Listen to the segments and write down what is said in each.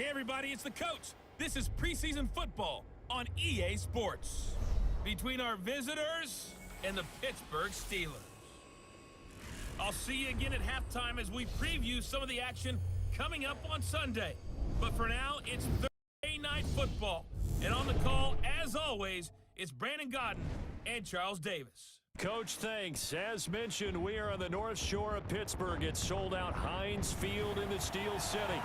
Hey everybody, it's the coach. This is preseason football on EA Sports. Between our visitors and the Pittsburgh Steelers. I'll see you again at halftime as we preview some of the action coming up on Sunday. But for now, it's Thursday Night Football. And on the call, as always, it's Brandon Godden and Charles Davis. Coach, thanks. As mentioned, we are on the North Shore of Pittsburgh. It's sold out Heinz Field in the Steel City.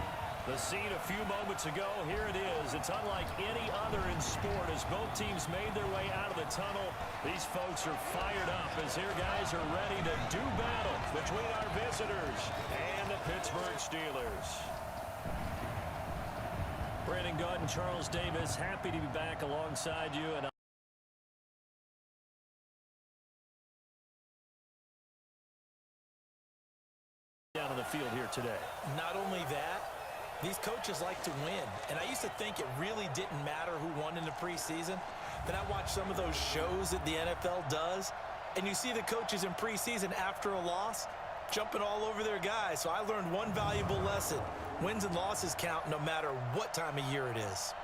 The scene a few moments ago, here it is. It's unlike any other in sport as both teams made their way out of the tunnel. These folks are fired up as their guys are ready to do battle between our visitors and the Pittsburgh Steelers. Brandon Godden, Charles Davis, happy to be back alongside you. And down on the field here today. Not only that, these coaches like to win. And I used to think it really didn't matter who won in the preseason. Then I watched some of those shows that the NFL does, and you see the coaches in preseason after a loss jumping all over their guys. So I learned one valuable lesson. Wins and losses count no matter what time of year it is.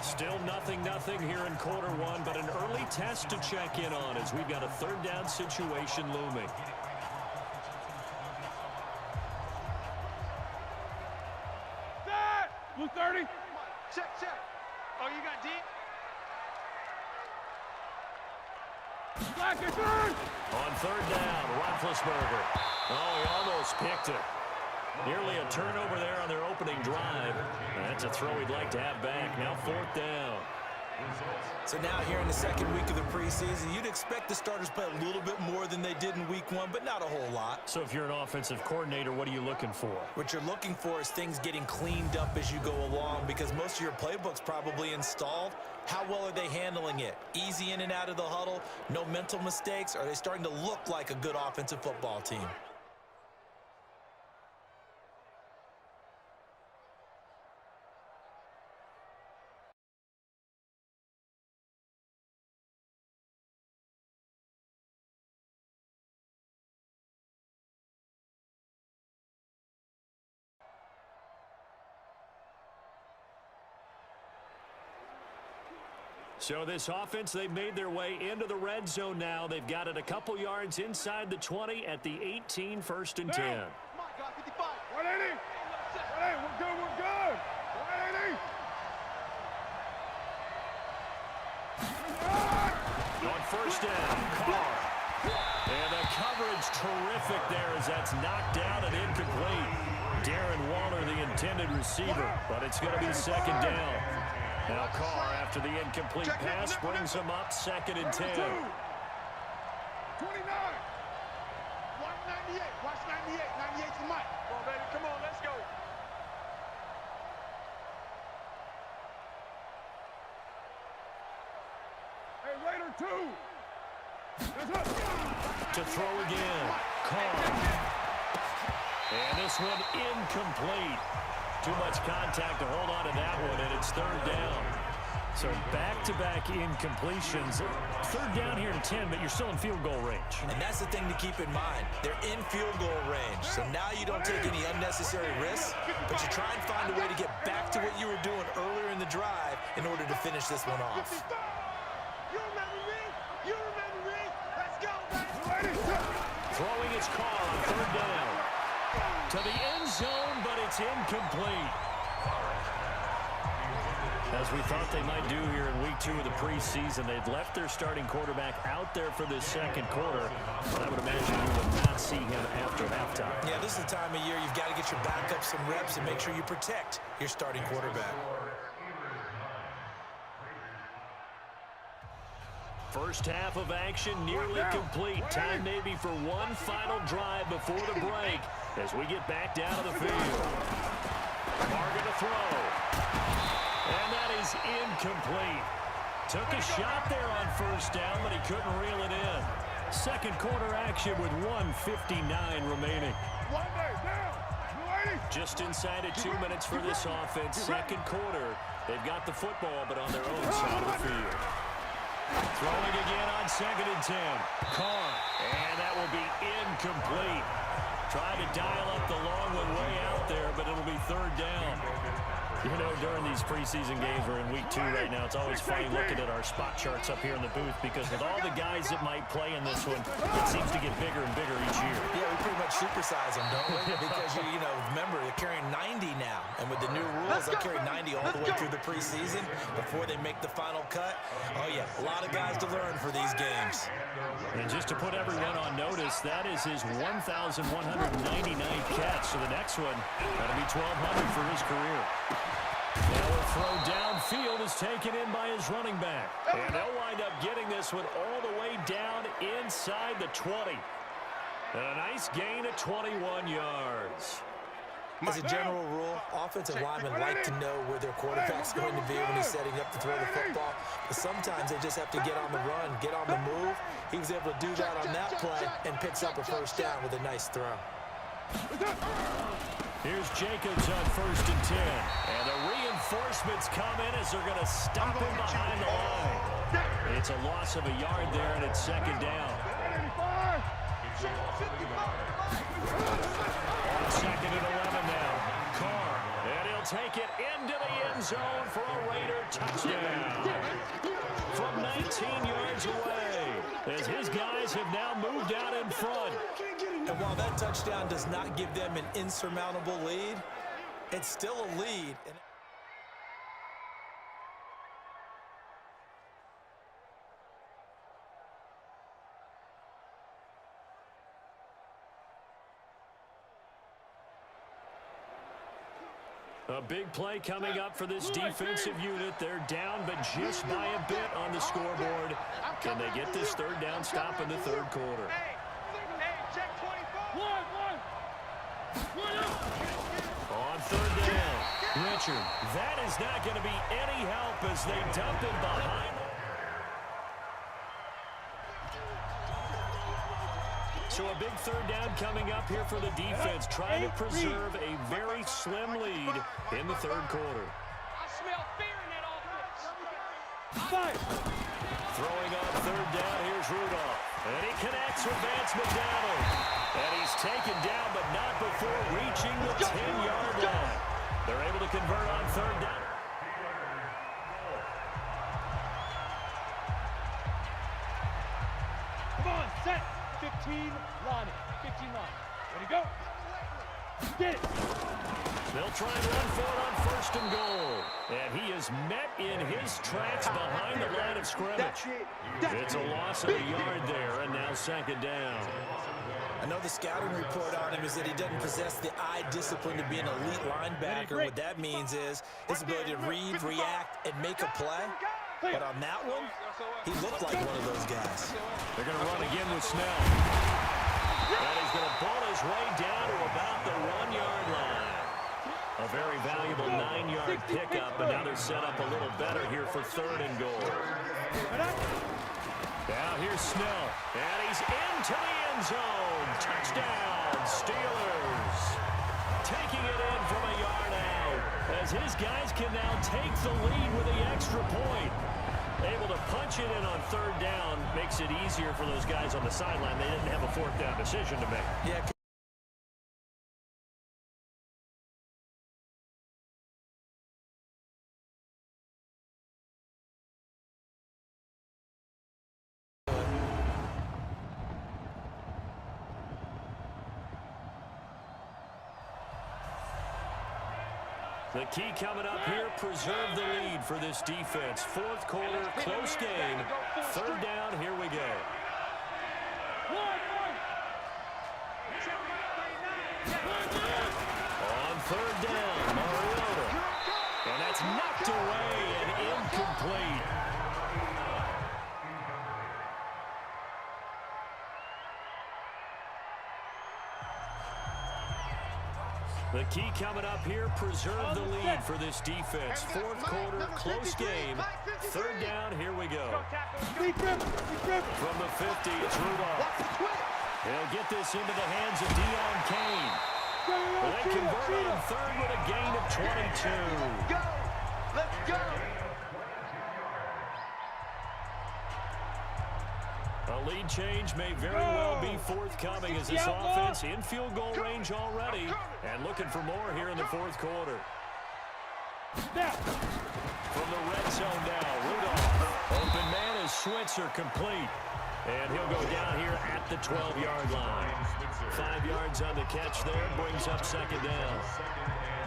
Still nothing here in quarter one, but an early test to check in on as we've got a third down situation looming. Blue 30. Check. Oh, you got deep? Black and third. On third down, Roethlisberger. Oh, he almost picked it. Nearly a turnover there on their opening drive. That's a throw he'd like to have back. Now fourth down. So now here in the second week of the preseason, you'd expect the starters to play a little bit more than they did in week one, but not a whole lot. So if you're an offensive coordinator, what are you looking for? What you're looking for is things getting cleaned up as you go along because most of your playbook's probably installed. How well are they handling it? Easy in and out of the huddle, no mental mistakes? Are they starting to look like a good offensive football team? So this offense, they've made their way into the red zone now. They've got it a couple yards inside the 20 at the 18, first and 10. My God, 55. 180. 180. We're good. 180. On first down, Carr. And the coverage terrific there as that's knocked down and incomplete. Darren Waller, the intended receiver, but it's going to be second down. Now Carr, after the incomplete pass, brings him up second and 10. 29. Watch 98. Watch 98. 98's the mic. Come on, baby. Come on, let's go. Hey, Raider 2. That's up. To throw again, Carr. And this one incomplete. Too much contact to hold on to that one, and it's third down. So back-to-back incompletions. Third down here to 10, but you're still in field goal range. And that's the thing to keep in mind. They're in field goal range. So now you don't take any unnecessary risks, but you try and find a way to get back to what you were doing earlier in the drive in order to finish this one off. You remember me? You remember me? Let's go, baby. Throwing his car on third down. To the end zone, but it's incomplete. As we thought they might do here in week 2 of the preseason, they'd left their starting quarterback out there for this second quarter. I would imagine you would not see him after halftime. Yeah, this is the time of year you've got to get your backup some reps and make sure you protect your starting quarterback. First half of action nearly complete. Time maybe for one final drive before the break as we get back down to the field. Marga to throw. And that is incomplete. Took a shot there on first down, but he couldn't reel it in. Second quarter action with 1:59 remaining. Just inside of 2 minutes for this offense. Second quarter. They've got the football, but on their own side of the field. Throwing again on 2nd and 10. Carr. And that will be incomplete. Tried to dial up the long one way out there, but it'll be 3rd down. You know, during these preseason games, we're in week 2 right now, it's always funny looking at our spot charts up here in the booth because with all the guys that might play in this one, it seems to get bigger and bigger each year. Yeah, we pretty much supersize them, don't we? Because, you know, remember, they're carrying 90 now. And with the new rules, they'll carry 90 all the way through the preseason before they make the final cut. Oh, yeah, a lot of guys to learn for these games. And just to put everyone on notice, that is his 1,199th catch. So the next one, that'll be 1,200 for his career. Now a throw downfield is taken in by his running back. And they'll wind up getting this one all the way down inside the 20. And a nice gain of 21 yards. As a general rule, offensive linemen like to know where their quarterback's going to be when he's setting up to throw the football. But sometimes they just have to get on the run, get on the move. He was able to do that on that play and picks up a first down with a nice throw. Here's Jacobs on 1st and 10. And the reinforcements come in as they're going to stop him behind the line. It's a loss of a yard there, and it's 2nd down. On 2nd and 11 now. Carr. And he'll take it into the end zone for a Raider touchdown. From 19 yards away. As his guys have now moved out in front. And while that touchdown does not give them an insurmountable lead, it's still a lead. A big play coming up for this defensive unit. They're down, but just by a bit on the scoreboard. Can they get this 3rd down stop in the 3rd quarter? On 3rd down, Richard. That is not going to be any help as they dump him behind. So a big 3rd down coming up here for the defense, trying to preserve a very slim lead in the 3rd quarter. I smell fear in that offense. Throwing on 3rd down, here's Rudolph. And he connects with Vance McDonald. And he's taken down, but not before reaching the 10-yard line. They're able to convert on 3rd down. Come on, set. 15 line. 15 line. Ready, go. Get it. They'll try and run for it on 1st and goal. And he is met in his tracks behind the line of scrimmage. It's a loss of a yard there, and now 2nd down. I know the scouting report on him is that he doesn't possess the eye discipline to be an elite linebacker. What that means is his ability to read, react, and make a play. But on that one, he looked like one of those guys. They're going to run again with Snell. And he's going to pull his way down to about the 1-yard line. A very valuable 9-yard pickup, and now they're set up a little better here for 3rd and goal. Now here's Snell, and he's into the end zone. Touchdown, Steelers. Taking it in from a yard out, as his guys can now take the lead with the extra point. Able to punch it in on 3rd down makes it easier for those guys on the sideline. They didn't have a 4th down decision to make. Yeah. The key coming up here, preserve the lead for this defense. 4th quarter, close game. 3rd down, here we go. On 3rd down, Mariota. And that's knocked away and incomplete. The key coming up here, preserve the lead for this defense. Fourth quarter, close game. Third down, here we go. From the 50, it's Rudolph. He'll get this into the hands of Deion Kane. They convert on third with a gain of 22. Go! Let's go! A lead change may very well be forthcoming as this offense in field goal range already and looking for more here in the fourth quarter. From the red zone now, Rudolph. Open man is Switzer, complete. And he'll go down here at the 12-yard line. 5 yards on the catch there, brings up second down.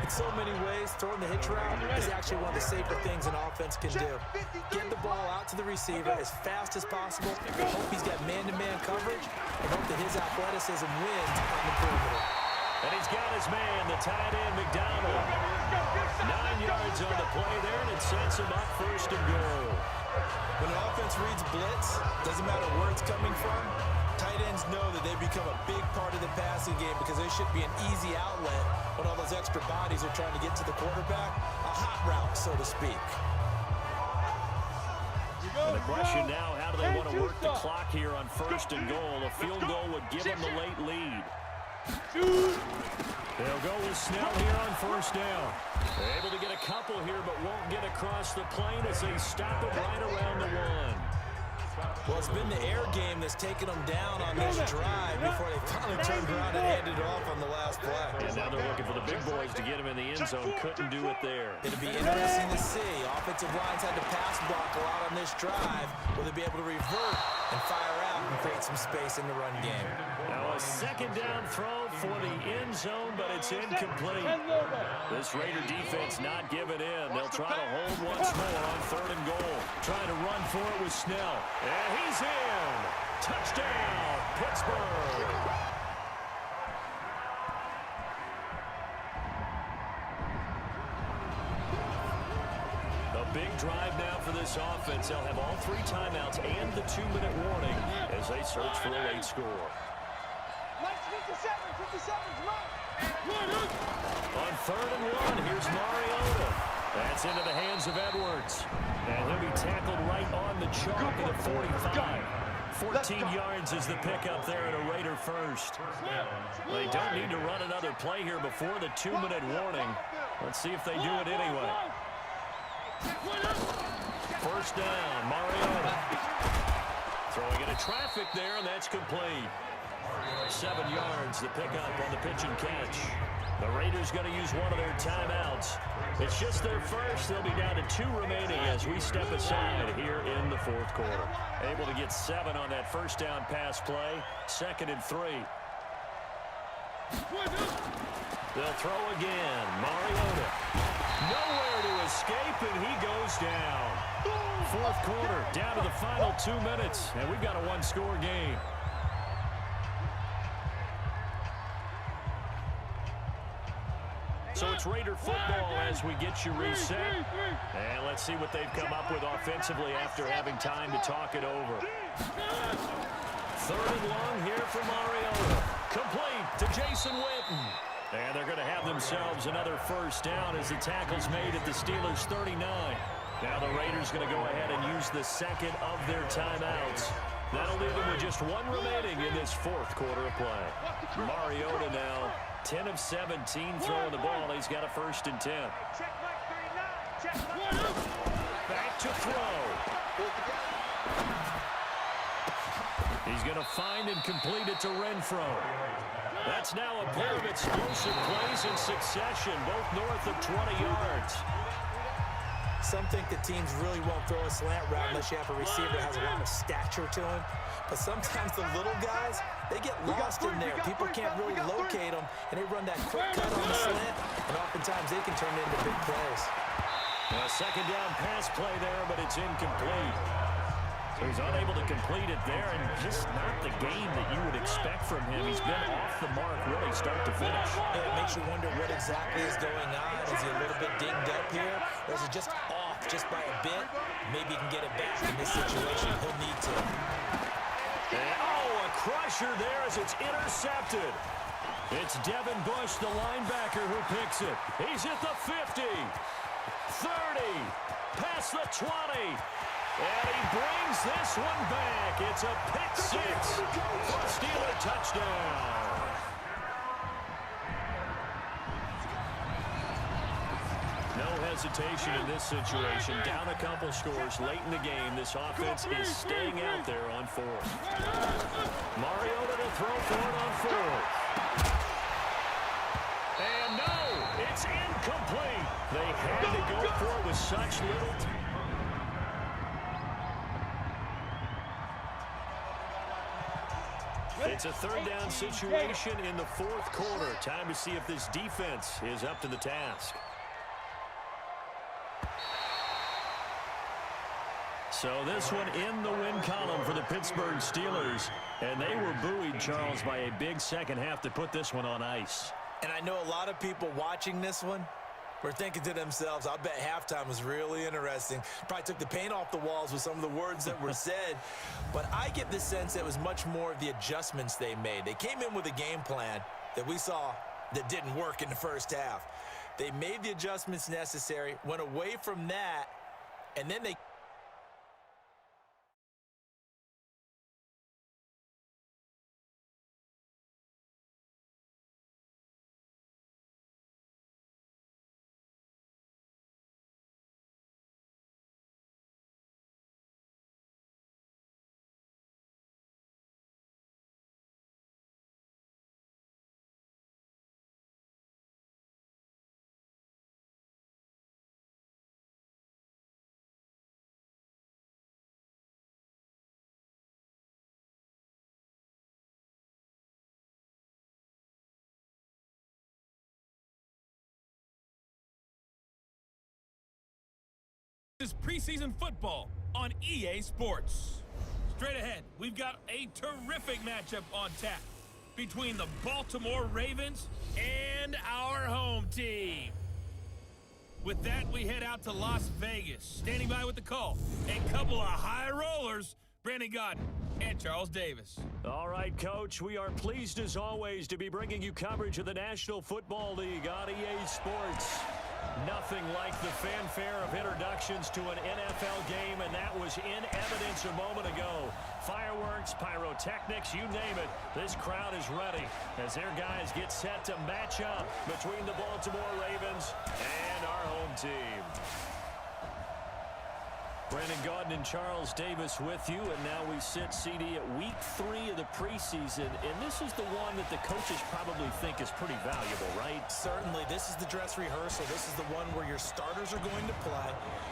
In so many ways, throwing the hitch route is actually one of the safer things an offense can do. Get the ball out to the receiver as fast as possible, and hope he's got man-to-man coverage, and hope that his athleticism wins on the perimeter. And he's got his man, the tight end, McDonald. 9 yards on the play there, and it sets him up first and goal. When an offense reads blitz, doesn't matter where it's coming from, tight ends know that they become a big part of the passing game because they should be an easy outlet when all those extra bodies are trying to get to the quarterback. A hot route, so to speak. And the question now, how do they want to work the clock here on first and goal? A field goal would give them the late lead. They'll go with Snell here on first down. They're able to get a couple here, but won't get across the plane as they stop it right around the one. Well, it's been the air game that's taken them down on this drive before they finally turned around and handed it off on the last play. And now they're looking for the big boys to get him in the end zone. Couldn't do it there. It'll be interesting to see. Offensive lines had to pass block a lot on this drive. Will they be able to revert and fire out and create some space in the run game? Now a second down throw for the end zone, but it's incomplete. This Raider defense not giving in. They'll try to hold once more on third and goal. Trying to run for it with Snell. And he's in. Touchdown, Pittsburgh. A big drive now for this offense. They'll have all 3 timeouts and the 2-minute warning as they search for a late score. 57, come on. On third and 1, here's Mariota. That's into the hands of Edwards. And he'll be tackled right on the chalk at a 45. 14 yards is the pickup there at a Raider first. They don't need to run another play here before the 2-minute warning. Let's see if they do it anyway. First down, Mariota. Throwing into traffic there, and that's complete. 7 yards, the pickup on the pitch and catch. The Raiders going to use one of their timeouts. It's just their first. They'll be down to 2 remaining as we step aside here in the fourth quarter. Able to get 7 on that first down pass play. 2nd and 3. They'll throw again. Mariota. Nowhere to escape, and he goes down. Fourth quarter, down to the final 2 minutes, and we've got a 1-score game. So it's Raider football as we get you reset. And let's see what they've come up with offensively after having time to talk it over. 3rd and long here for Mariota. Complete to Jason Witten. And they're going to have themselves another first down as the tackle's made at the Steelers' 39. Now the Raiders going to go ahead and use the second of their timeouts. That'll leave them with just 1 remaining in this fourth quarter of play. Mariota now 10 of 17 throwing the ball. He's got a 1st and 10. Back to throw. He's going to find and complete it to Renfro. That's now a pair of explosive plays in succession, both north of 20 yards. Some think that teams really won't throw a slant route unless you have a receiver that has a lot of stature to him. But sometimes the little guys, they get lost in there. People can't really locate them, and they run that quick cut on the slant, and oftentimes they can turn it into big plays. A second down pass play there, but it's incomplete. So he's unable to complete it there, and just not the game that you would expect from him. He's been off the mark really start to finish. Yeah, it makes you wonder what exactly is going on. Is he a little bit dinged up here, or is it just off just by a bit? Maybe he can get it back in this situation. He'll need to. And, oh, a crusher there as it's intercepted. It's Devin Bush, the linebacker, who picks it. He's at the 50, 30, past the 20. And he brings this one back. It's a pick six for a Steeler touchdown. No hesitation in this situation. Down a couple scores late in the game. This offense is staying out there on fourth. Mariota to throw for it on fourth. And no, it's incomplete. They had to go for it with such little time. It's a third down situation in the fourth quarter. Time to see if this defense is up to the task. So this one in the win column for the Pittsburgh Steelers. And they were buoyed, Charles, by a big second half to put this one on ice. And I know a lot of people watching this one were thinking to themselves, I bet halftime was really interesting. Probably took the paint off the walls with some of the words that were said. But I get the sense that it was much more of the adjustments they made. They came in with a game plan that we saw that didn't work in the first half. They made the adjustments necessary, went away from that, and then they This is preseason football on EA Sports. Straight ahead, we've got a terrific matchup on tap between the Baltimore Ravens and our home team. With that, we head out to Las Vegas. Standing by with the call, a couple of high rollers, Brandon Gaudin and Charles Davis. All right, Coach, we are pleased as always to be bringing you coverage of the National Football League on EA Sports. Nothing like the fanfare of introductions to an NFL game, and that was in evidence a moment ago. Fireworks, pyrotechnics, you name it. This crowd is ready as their guys get set to match up between the Baltimore Ravens and our home team. Brandon Gaudin and Charles Davis with you, and now we sit, CD, at week 3 of the preseason, and this is the one that the coaches probably think is pretty valuable, right? Certainly. This is the dress rehearsal. This is the one where your starters are going to play.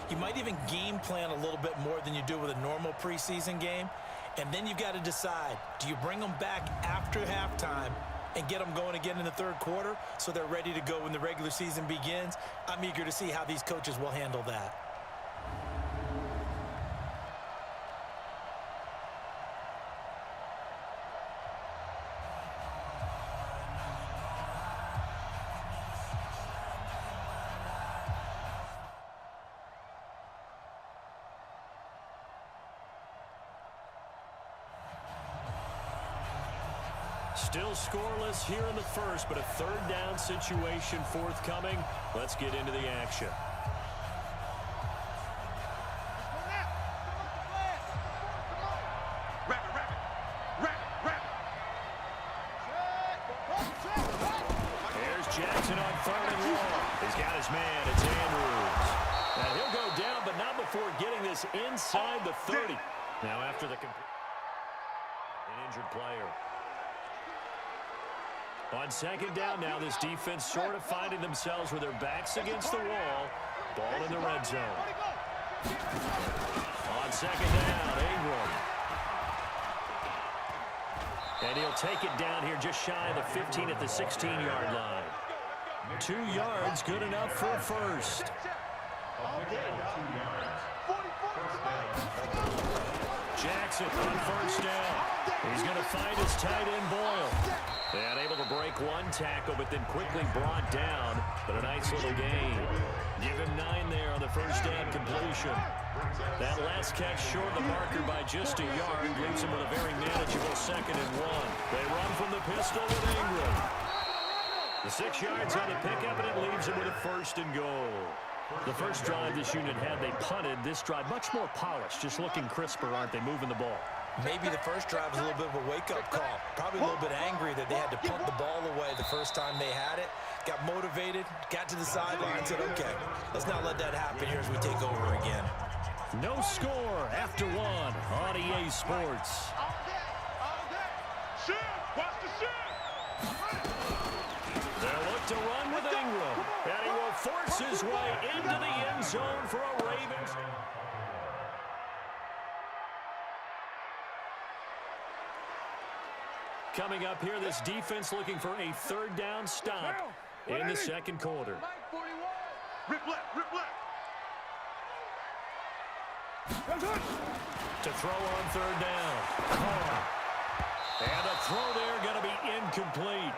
You might even game plan a little bit more than you do with a normal preseason game, and then you've got to decide, do you bring them back after halftime and get them going again in the third quarter so they're ready to go when the regular season begins? I'm eager to see how these coaches will handle that. Still scoreless here in the first, but a third down situation forthcoming. Let's get into the action. There's Jackson on third and long. He's got his man. It's Andrews. And he'll go down, but not before getting this inside the 30. Now after the an injured player. On second down now, this defense sort of finding themselves with their backs against the wall. Ball in the red zone. On second down, Ingram. And he'll take it down here just shy of the 15 at the 16-yard line. 2 yards, good enough for a first. Jackson on first down. He's going to find his tight end, Boyle. And able to break one tackle, but then quickly brought down. But a nice little gain. Give him 9 there on the first down completion. That last catch short of the marker by just a yard leaves him with a very manageable 2nd and 1. They run from the pistol with Ingram. The 6 yards on the pickup, and it leaves him with a 1st and goal. The first drive this unit had, they punted. This drive, much more polished, just looking crisper, aren't they, moving the ball? Maybe the first drive was a little bit of a wake-up call. Probably a little bit angry that they had to punt the ball away the first time they had it. Got motivated, got to the sideline, and said, okay, let's not let that happen here as we take over again. No score after 1 on EA Sports. They'll look to run with Ingram, and he will force his way into the end zone for a Ravens. Coming up here, this defense looking for a 3rd down stop in the second quarter. Rip left, rip left. To throw on 3rd down. And a throw there going to be incomplete.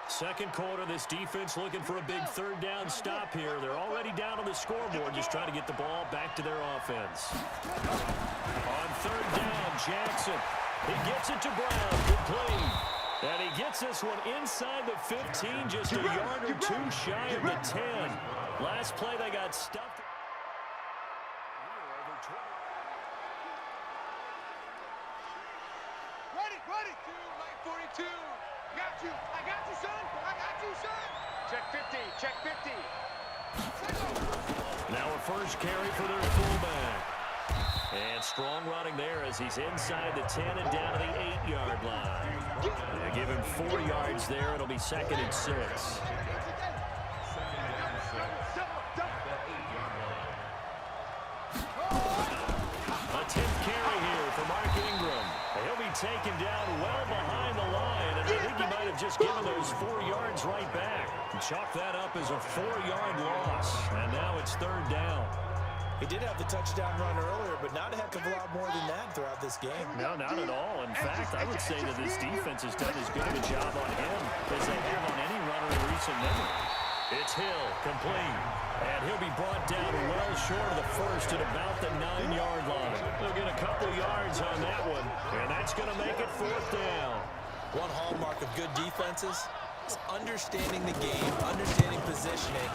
Second quarter, this defense looking for a big 3rd down stop here. They're already down on the scoreboard, just trying to get the ball back to their offense. On 3rd down, Jackson. He gets it to Brown, complete. And he gets this one inside the 15, just a yard or 2 shy of the 10. Last play, they got stuffed. Ready. 42. Got you. I got you, son. I got you, son. Check 50. Check 50. Now a first carry for their fullback. And strong running there as he's inside the 10 and down to the 8-yard line. They give him 4 yards there. It'll be 2nd and 6. A 10th carry here for Mark Ingram. He'll be taken down well behind the line, and I think he might have just given those 4 yards right back. Chalk that up as a 4-yard loss, and now it's 3rd down. He did have the touchdown run earlier, but not a heck of a lot more than that throughout this game. No, not at all. In fact, I would say that this defense has done as good of a job on him as they have on any runner in recent memory. It's Hill, complete. And he'll be brought down well short of the first at about the 9-yard line. They'll get a couple yards on that one, and that's going to make it 4th down. One hallmark of good defenses is understanding the game, understanding positioning,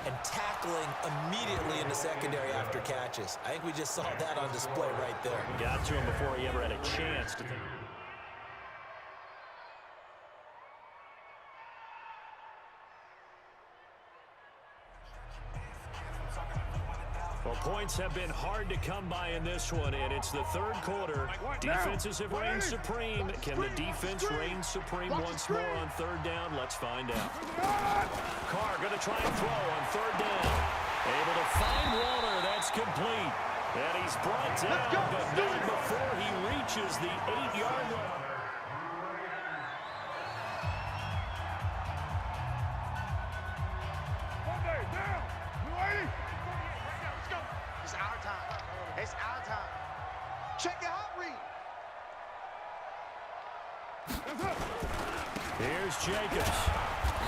and tackling immediately in the secondary after catches. I think we just saw that on display right there. Got to him before he ever had a chance to think. Well, points have been hard to come by in this one, and it's the 3rd quarter. Defenses have reigned supreme. Can the defense reign supreme once more on 3rd down? Let's find out. Carr going to try and throw on 3rd down. Able to find Walter. That's complete. And he's brought down, but not before he reaches the 8-yard line. It's our time. Check your hot read. Here's Jacobs.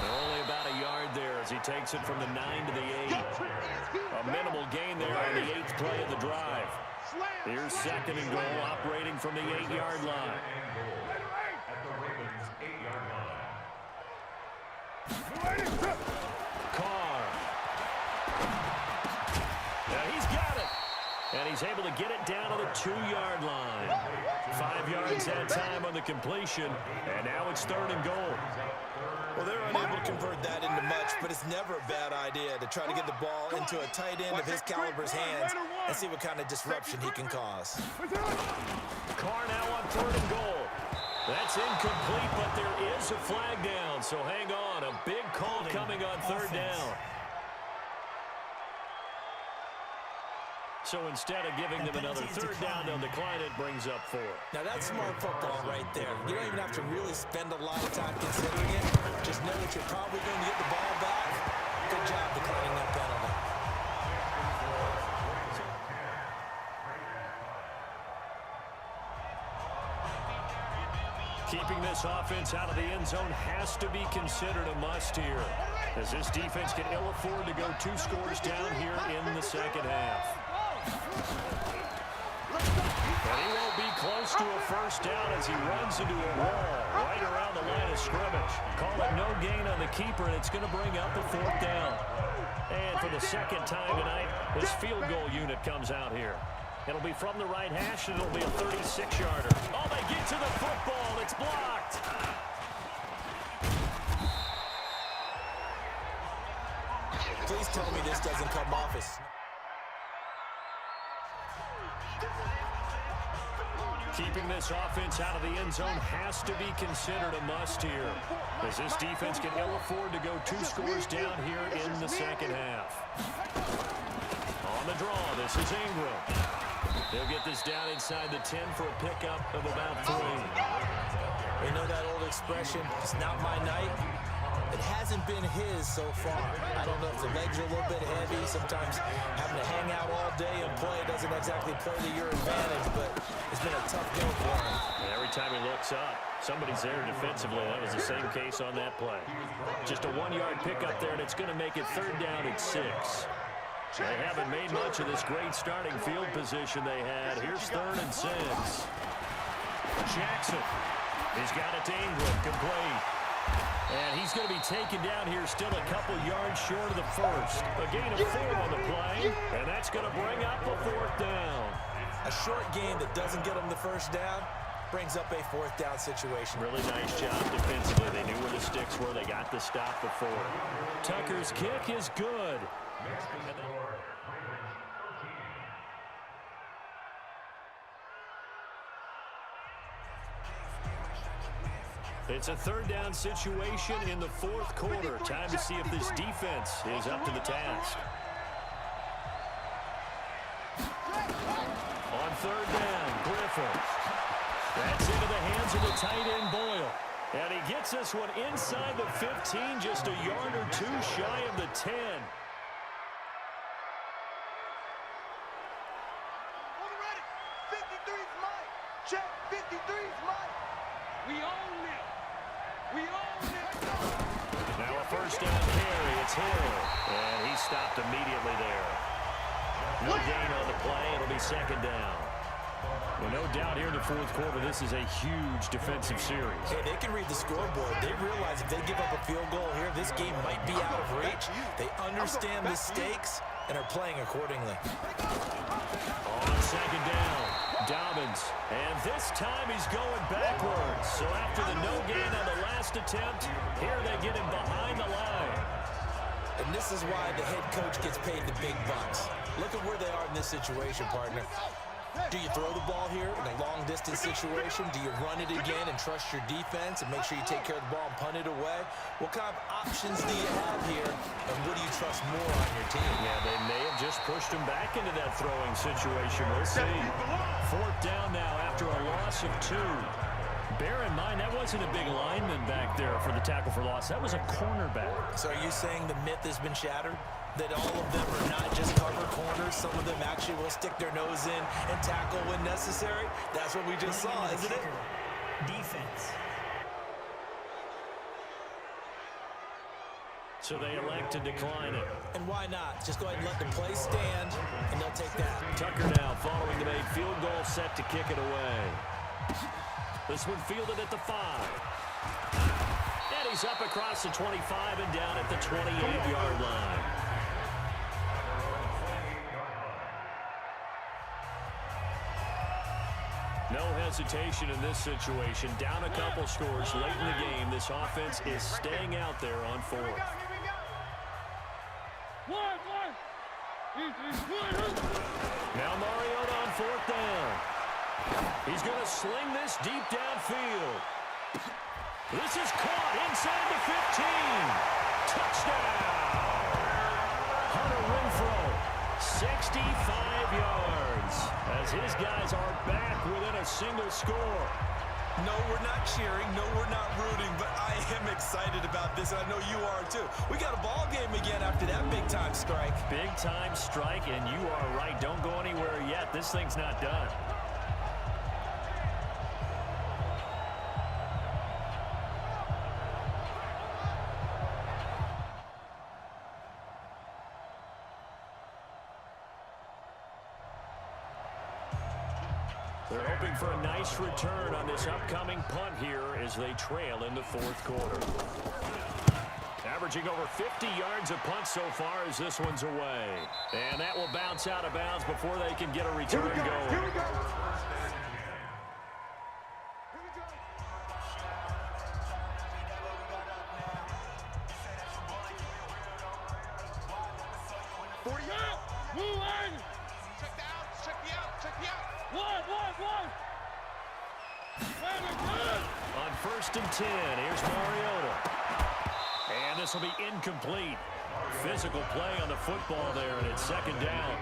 Only about a yard there as he takes it from the 9 to the 8. A minimal gain there on the 8th play of the drive. Here's 2nd and goal, operating from the 8-yard line. Carr. Now he's got it. And he's able to get it down to the 2-yard line. 5 yards that time on the completion, and now it's 3rd and goal. Well, they're unable to convert that into much, but it's never a bad idea to try to get the ball into a tight end of his caliber's hands and see what kind of disruption he can cause. Carr now on 3rd and goal. That's incomplete, but there is a flag down, so hang on. A big call coming on 3rd down. So instead of giving them another 3rd down, they'll decline it, brings up 4. Now that's smart football right there. You don't even have to really spend a lot of time considering it. Just know that you're probably going to get the ball back. Good job declining that penalty. Keeping this offense out of the end zone has to be considered a must here, as this defense can ill afford to go 2 scores down here in the second half. And he won't be close to a first down as he runs into a wall right around the line of scrimmage. Call it no gain on the keeper, and it's going to bring up the fourth down. And for the second time tonight, this field goal unit comes out here. It'll be from the right hash, and it'll be a 36-yarder. Oh, they get to the football. It's blocked. Please tell me this doesn't come off as... Keeping this offense out of the end zone has to be considered a must here, as this defense can ill afford to go 2 scores down here in the second half. On the draw, this is Ingram. He'll get this down inside the 10 for a pickup of about 3. You know that old expression, it's not my night? It hasn't been his so far. I don't know if the legs are a little bit heavy. Sometimes having to hang out all day and play doesn't exactly play to your advantage, but it's been a tough go for him. And every time he looks up, somebody's there defensively. That was the same case on that play. Just a 1-yard pickup there, and it's going to make it 3rd down and 6. They haven't made much of this great starting field position they had. Here's 3rd and 6. Jackson. He's got it to Ingram, complete. And he's going to be taken down here still a couple yards short of the first. A gain of 4 on the play, and that's going to bring up a 4th down. A short gain that doesn't get him the first down brings up a 4th down situation. Really nice job defensively. They knew where the sticks were. They got the stop before. Tucker's kick is good. It's a 3rd down situation in the 4th quarter. Time to see if this defense is up to the task. On 3rd down, Griffin. That's into the hands of the tight end, Boyle. And he gets this one inside the 15, just a yard or 2 shy of the 10. Check, 53's mine. We own it. We own it. Now a 1st down carry. It's Hill. And he stopped immediately there. No gain on the play. It'll be 2nd down. Well, no doubt here in the 4th quarter, this is a huge defensive series. Hey, they can read the scoreboard. They realize if they give up a field goal here, this game might be out of reach. They understand the stakes and are playing accordingly. On 2nd down, Dobbins. And this time he's going backwards. So after the no gain on the last attempt, here they get him behind the line. And this is why the head coach gets paid the big bucks. Look at where they are in this situation, partner. Do you throw the ball here in a long-distance situation? Do you run it again and trust your defense and make sure you take care of the ball and punt it away? What kind of options do you have here, and what do you trust more on your team? Yeah, they may have just pushed him back into that throwing situation. We'll see. 4th down now after a loss of 2. Bear in mind, that wasn't a big lineman back there for the tackle for loss. That was a cornerback. So are you saying the myth has been shattered? That all of them are not just cover corners. Some of them actually will stick their nose in and tackle when necessary. That's what we just saw, isn't it? Defense. So they elect to decline it. And why not? Just go ahead and let the play stand, and they'll take that. Tucker now following the made field goal, set to kick it away. This one fielded at the 5. And he's up across the 25 and down at the 28-yard line. No hesitation in this situation. Down a couple scores late in the game. This offense is staying out there on 4th. Now Mariota on 4th down. He's going to sling this deep downfield. This is caught inside the 15. Touchdown. Hunter Renfrow, 65 yards. As his guys are back within a single score. No, we're not cheering. No, we're not rooting. But I am excited about this. I know you are, too. We got a ball game again after that big-time strike. Big-time strike, and you are right. Don't go anywhere yet. This thing's not done. They're hoping for a nice return on this upcoming punt here as they trail in the fourth quarter. Averaging over 50 yards a punt so far as this one's away. And that will bounce out of bounds before they can get a return going. Here we go. 40 out. Move on. Check the out. Check the out. Check the out. One. On 1st and 10, here's Mariota. And this will be incomplete. Physical play on the football there, and it's second down.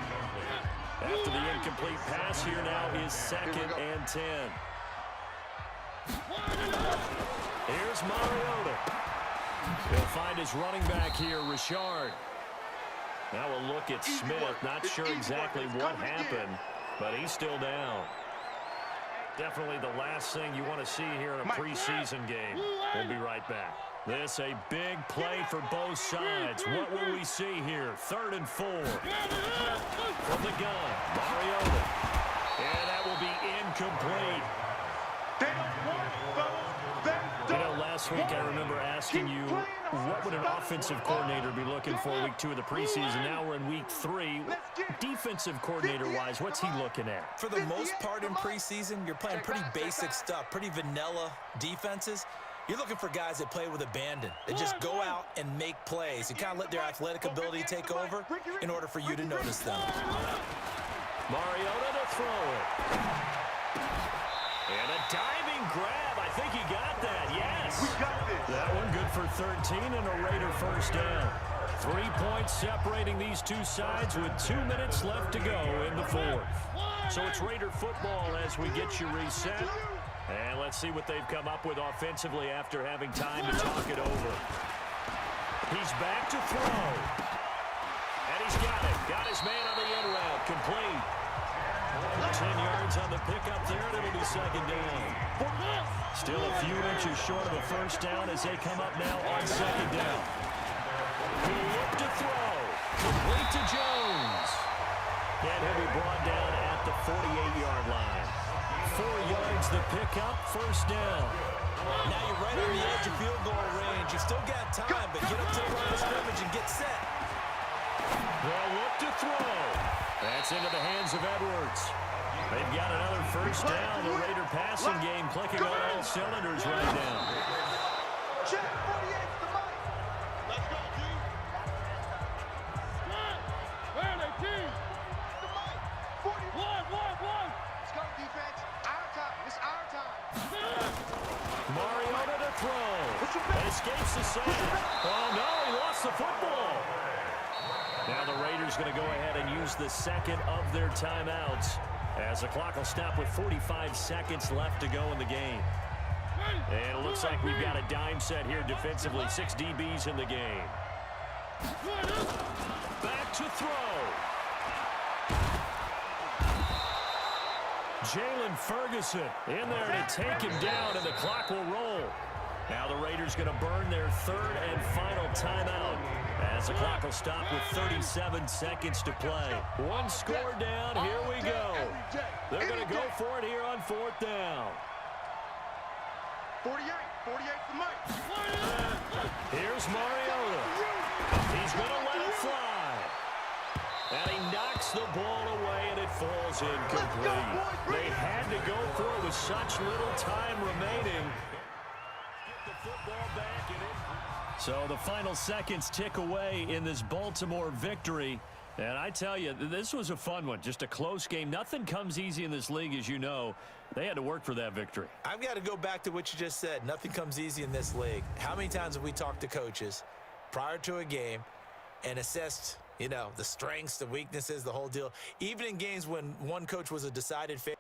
After the incomplete pass, here now is 2nd and 10. Here's Mariota. He'll find his running back here, Richard. Now we'll look at Smith. Not sure exactly what happened, but he's still down. Definitely the last thing you want to see here in a preseason game. We'll be right back. This a big play for both sides. What will we see here? 3rd and 4. From the gun, Mariota. And that will be incomplete. They don't want it, fellas. They You don't. know, last week I remember asking you, what would an offensive coordinator be looking for week 2 of the preseason? Now we're in week 3. Defensive coordinator-wise, what's he looking at? For the most part in preseason, you're playing pretty basic stuff, pretty vanilla defenses. You're looking for guys that play with abandon, that just go out and make plays. You kind of let their athletic ability take over in order for you to notice them. Mariota to throw it. And a diving grab. I think he got that. Yes. We got this. That one good for 13 and a Raider first down. 3 points separating these two sides with 2 minutes left to go in the fourth. So it's Raider football as we get you reset. And let's see what they've come up with offensively after having time to talk it over. He's back to throw. And he's got it. Got his man on the end route. Complete. 10 yards on the pickup there, and it'll be second down. Still a few inches short of a first down as they come up now on second down. He'll look to throw. Complete to Jones. And he'll be brought down at the 48-yard line. 4 yards the pickup, first down. Now you're right on the edge of field goal range. You've still got time, but get up to the line of scrimmage and get set. They'll look to throw. That's into the hands of Edwards. They've got another first down. The Raider passing game clicking on all cylinders right now. Check 48's the mic. Let's go, G. Where are they, team? The mic. 41. Let's go, defense. Our time. It's our time. Mariota to throw. And escapes the sack. Oh, no, he lost the football. Now the Raiders going to go ahead and use the second of their timeouts as the clock will stop with 45 seconds left to go in the game. And it looks like we've got a dime set here defensively. 6 DBs in the game. Back to throw. Jalen Ferguson in there to take him down, and the clock will roll. Now the Raiders going to burn their 3rd and final timeout as the clock will stop with 37 seconds to play. 1 score down. Here we go. They're going to go for it here on 4th down. 48 the mic. Here's Mariota. He's going to let it fly. And he knocks the ball away, and it falls incomplete. They had to go for it with such little time remaining. Get the football back in it. So the final seconds tick away in this Baltimore victory. And I tell you, this was a fun one. Just a close game. Nothing comes easy in this league, as you know. They had to work for that victory. I've got to go back to what you just said. Nothing comes easy in this league. How many times have we talked to coaches prior to a game and assessed, you know, the strengths, the weaknesses, the whole deal? Even in games when one coach was a decided favorite.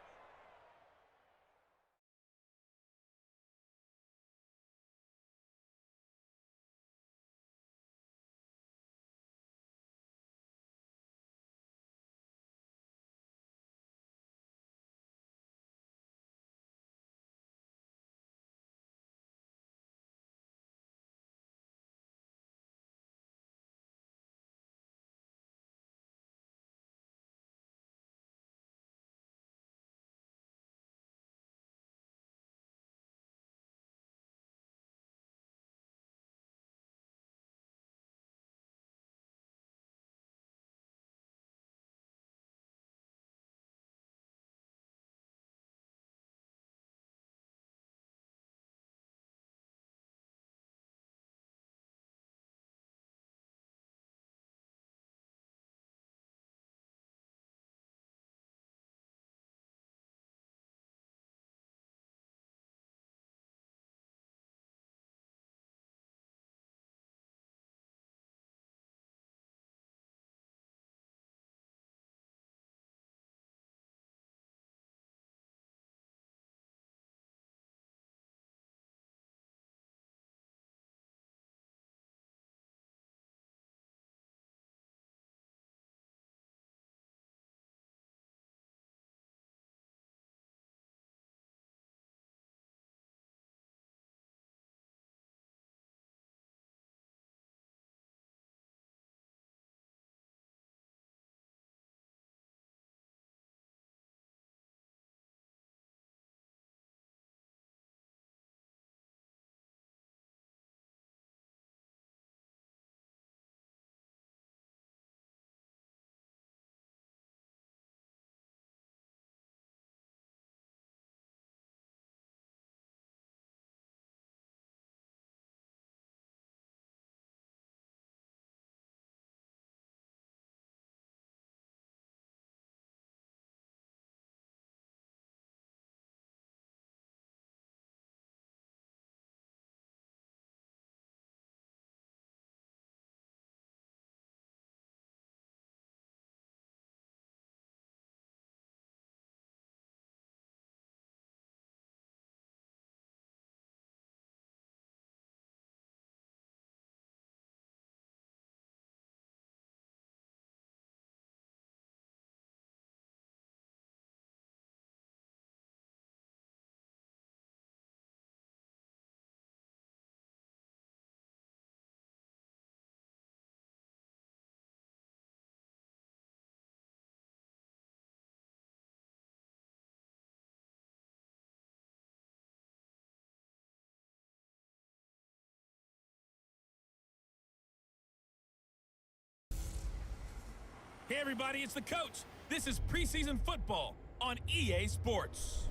everybody, it's the coach. This is preseason football on EA Sports.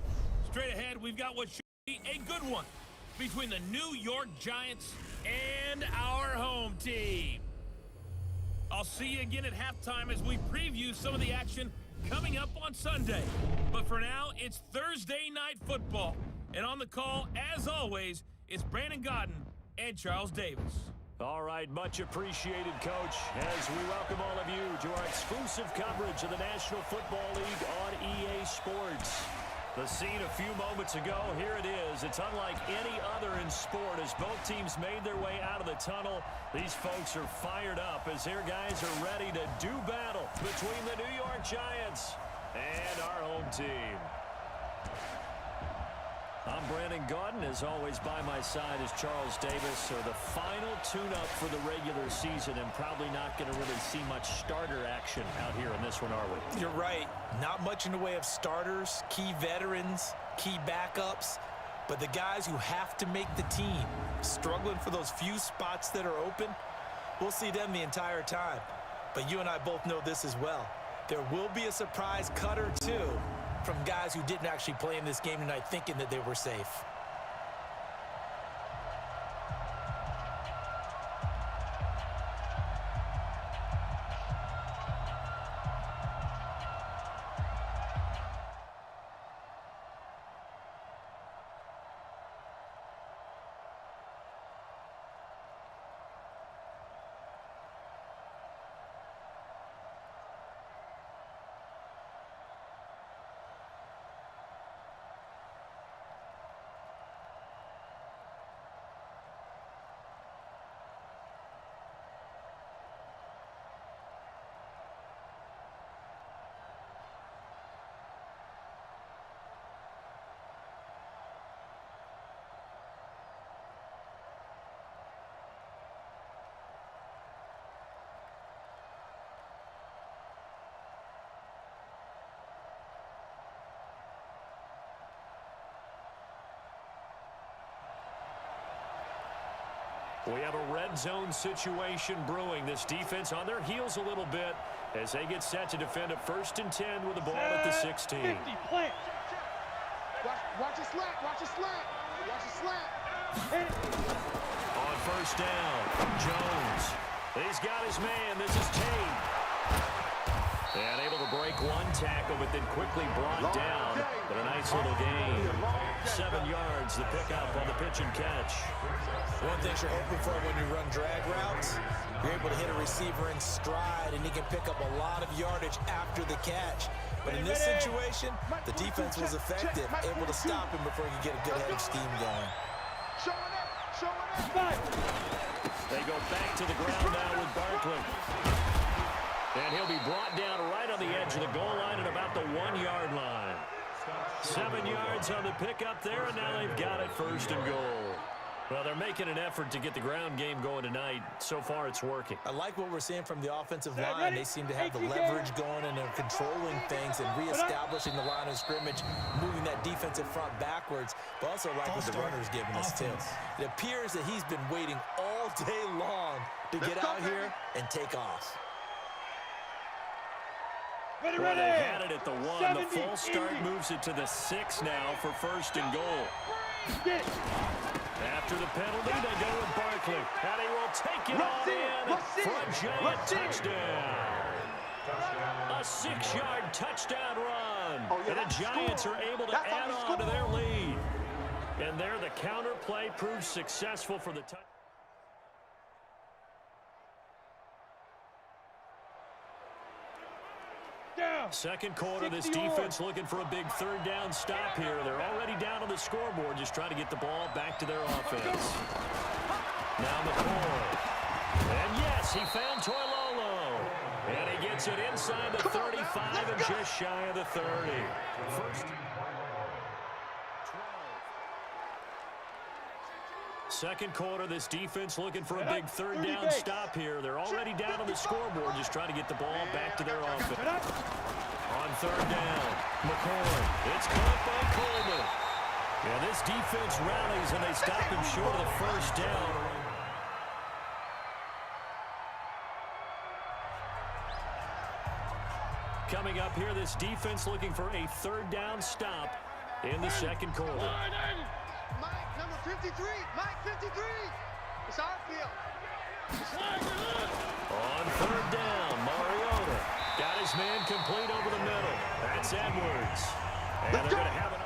Straight ahead, we've got what should be a good one between the New York Giants and our home team. I'll see you again at halftime as we preview some of the action coming up on Sunday. But for now, it's Thursday Night Football. And on the call, as always, it's Brandon Godden and Charles Davis. All right, much appreciated, Coach, as we welcome all of you to our exclusive coverage of the National Football League on EA Sports. The scene a few moments ago, here it is. It's unlike any other in sport as both teams made their way out of the tunnel. These folks are fired up as their guys are ready to do battle between the New York Giants and our home team. I'm Brandon Gaudin. As always, by my side is Charles Davis. So the final tune-up for the regular season, and probably not going to really see much starter action out here in this one, are we? You're right. Not much in the way of starters, key veterans, key backups, but the guys who have to make the team, struggling for those few spots that are open, we'll see them the entire time. But you and I both know this as well. There will be a surprise cut or two from guys who didn't actually play in this game tonight thinking that they were safe. We have a red zone situation brewing. This defense on their heels a little bit as they get set to defend a 1st and 10 with the ball at the 16. 50, plant. Watch it slant. Watch it slant. Watch it slant. On 1st down, Jones. He's got his man. This is Tate. And able to break one tackle, but then quickly brought down. But a nice little gain. 7 yards, the pickup on the pitch and catch. One thing you're hoping for when you run drag routes, you're able to hit a receiver in stride, and he can pick up a lot of yardage after the catch. But in this situation, the defense was effective, able to stop him before he could get a good head of steam going. Showing up. They go back to the ground now with Barkley. And he'll be brought down right on the edge of the goal line at about the 1-yard line. 7 yards on the pickup there, and now they've got it 1st and goal. Well, they're making an effort to get the ground game going tonight. So far, it's working. I like what we're seeing from the offensive line. They seem to have the leverage going, and they're controlling things and reestablishing the line of scrimmage, moving that defensive front backwards, but also like what the runner's giving us, too. It appears that he's been waiting all day long to get out here and take off. Well, they had it at the 1. The false start moves it to the 6 now for 1st and goal. After the penalty, they go with Barkley. And he will take it on in for a Giant touchdown. A 6-yard touchdown run. And the Giants are able to add on to their lead. And there, the counter play proves successful for the touchdown. Second quarter, this defense looking for a big 3rd down stop here. They're already down on the scoreboard, just trying to get the ball back to their offense. Now McCoy. And yes, he found Toilolo. And he gets it inside the 35 and just shy of the 30. First. Second quarter, this defense looking for a big 3rd down stop here. They're already down on the scoreboard, just trying to get the ball back to their offense. On 3rd down, McCoy. It's caught by Coleman. Yeah, this defense rallies, and they stop him short of the 1st down. coming up here. This defense looking for a third down stop in the second quarter. Mike, number 53. Mike, 53. It's our field. On third down, Mariota got his man complete over the middle. That's Edwards. And they're going to have it.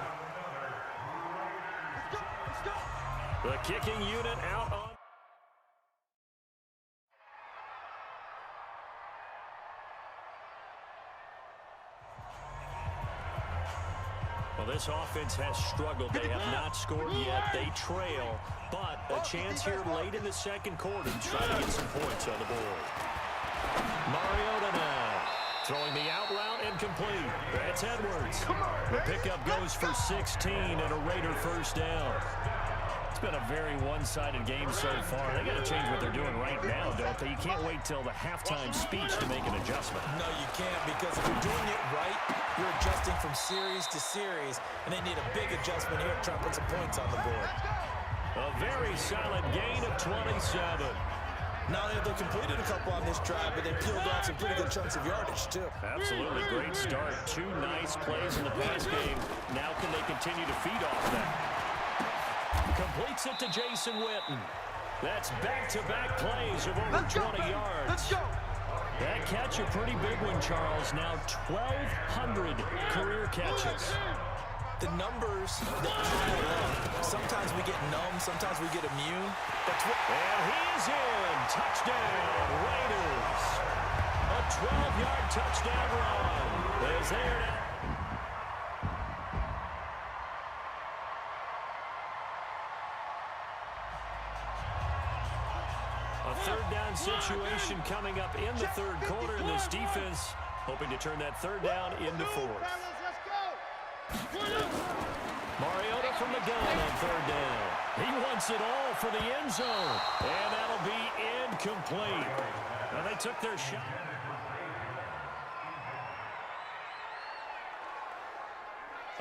The kicking unit out on. Well, this offense has struggled. They have not scored yet. They trail, but a chance here late in the second quarter to try to get some points on the board. Mariota now throwing the out route and complete. That's Edwards. The pickup goes for 16 and a Raider first down. It's been a very one-sided game so far. They got to change what they're doing right now, don't they? You can't wait till the halftime speech to make an adjustment. No, you can't, because if you're doing it right, you're adjusting from series to series, and they need a big adjustment here to try to put some points on the board. A very solid gain of 27. Not only have they completed a couple on this drive, but they peeled off some pretty good chunks of yardage, too. Absolutely great start. Two nice plays in the pass game. Now can they continue to feed off that? Completes it to Jason Witten. That's back-to-back plays of over 20 yards. Let's go. That catch a pretty big one, Charles. Now 1,200 career catches. The numbers that pile up. Sometimes we get numb, sometimes we get immune. And he is in. Touchdown, Raiders. A 12-yard touchdown run is there now. A third down situation coming up in the third quarter, and this defense hoping to turn that third down into fourth. Mariota from the gun on third down. He wants it all for the end zone, and that'll be incomplete. Now they took their shot.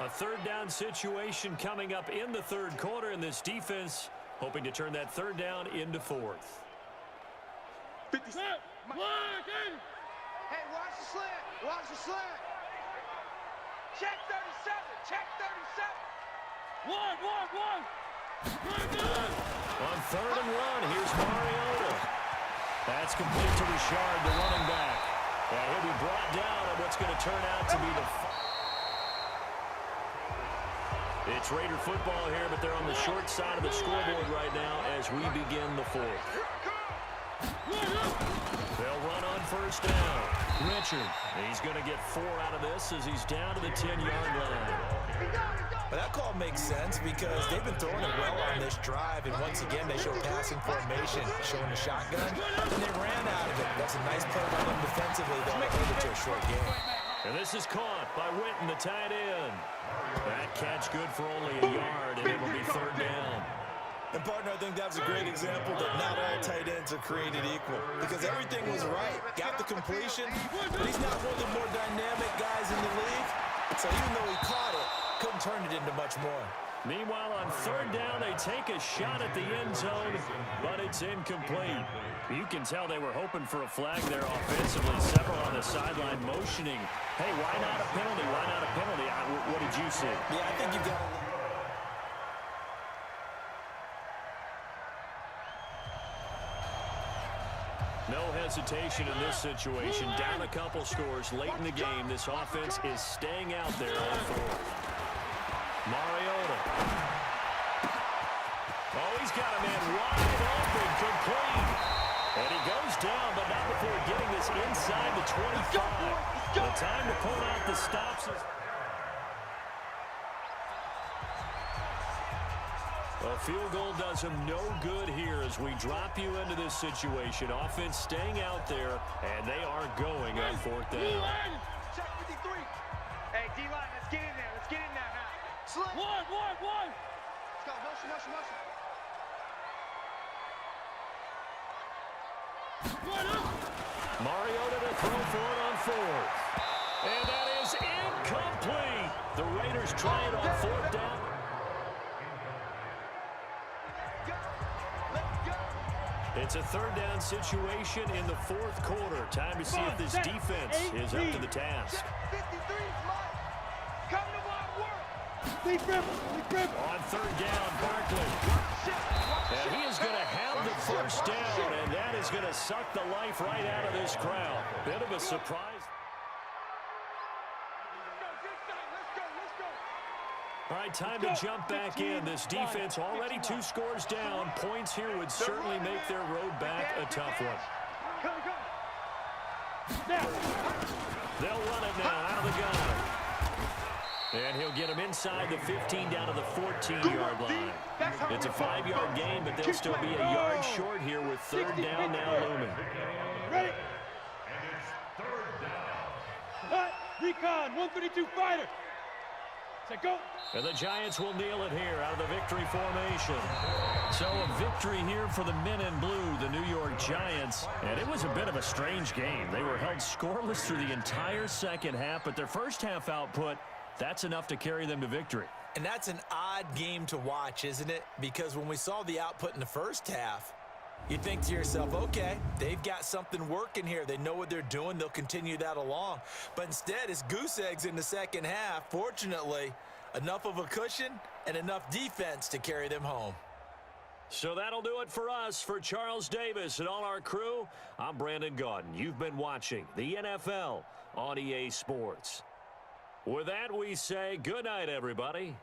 A third down situation coming up in the third quarter, and this defense hoping to turn that third down into fourth. 50. Hey, watch the slant. Watch the slant. Check 37. Check 37. On third and one, here's Mariota. That's complete to Richard, the running back. And he'll be brought down on what's going to turn out to be the... It's Raider football here, but they're on the short side of the scoreboard right now as we begin the fourth. They'll run on first down. Richard, he's going to get 4 out of this as he's down to the 10-yard line. But that call makes sense because they've been throwing it well on this drive, and once again they show passing formation, showing the shotgun, and they ran out of it. That's a nice play by them defensively, though, to hold it to a short game. And this is caught by Witten, the tight end. That catch good for only a yard, and it will be third down. And, partner, I think that's a great example that not all tight ends are created equal, because everything was right. Got the completion, but he's not one of the more dynamic guys in the league. So even though he caught it, couldn't turn it into much more. Meanwhile, on third down, they take a shot at the end zone, but it's incomplete. You can tell they were hoping for a flag there offensively. Several on the sideline motioning. Hey, why not a penalty? Why not a penalty? What did you see? Yeah, I think you've got to... No hesitation in this situation. Down a couple scores late in the game. This offense is staying out there on fourth. Mariota. Oh, he's got a man wide open, complete. And he goes down, but not before getting this inside the 25. The time to pull out the stops is... A field goal does him no good here as we drop you into this situation. Offense staying out there, and they are going on fourth down. Check 53. Hey, D-line, let's get in there. Let's get in there now. Slant. One. Let's go. Motion. Mariota to throw for it on fourth. And that is incomplete. The Raiders try it on fourth down. It's a third down situation in the fourth quarter. Time to see if this defense is up to the task. 53 is mine. Come to my work. Big rip. On third down, Barkley. And he is going to have the first down, and that is going to suck the life right out of this crowd. Bit of a surprise. All right, time to jump back in. This defense already 2 scores down. Points here would certainly make their road back a tough one. They'll run it now out of the gun. And he'll get him inside the 15 down to the 14-yard line. It's a 5-yard gain, but they'll still be a yard short here with third down now looming. Ready? Hot recon, 132 fighter. Set, go. And the Giants will kneel it here out of the victory formation. So a victory here for the men in blue, the New York Giants. And it was a bit of a strange game. They were held scoreless through the entire second half, but their first half output, that's enough to carry them to victory. And that's an odd game to watch, isn't it? Because when we saw the output in the first half, you think to yourself, okay, they've got something working here. They know what they're doing. They'll continue that along. But instead, it's goose eggs in the second half. Fortunately, enough of a cushion and enough defense to carry them home. So that'll do it for us. For Charles Davis and all our crew, I'm Brandon Gaudin. You've been watching the NFL on EA Sports. With that, we say good night, everybody.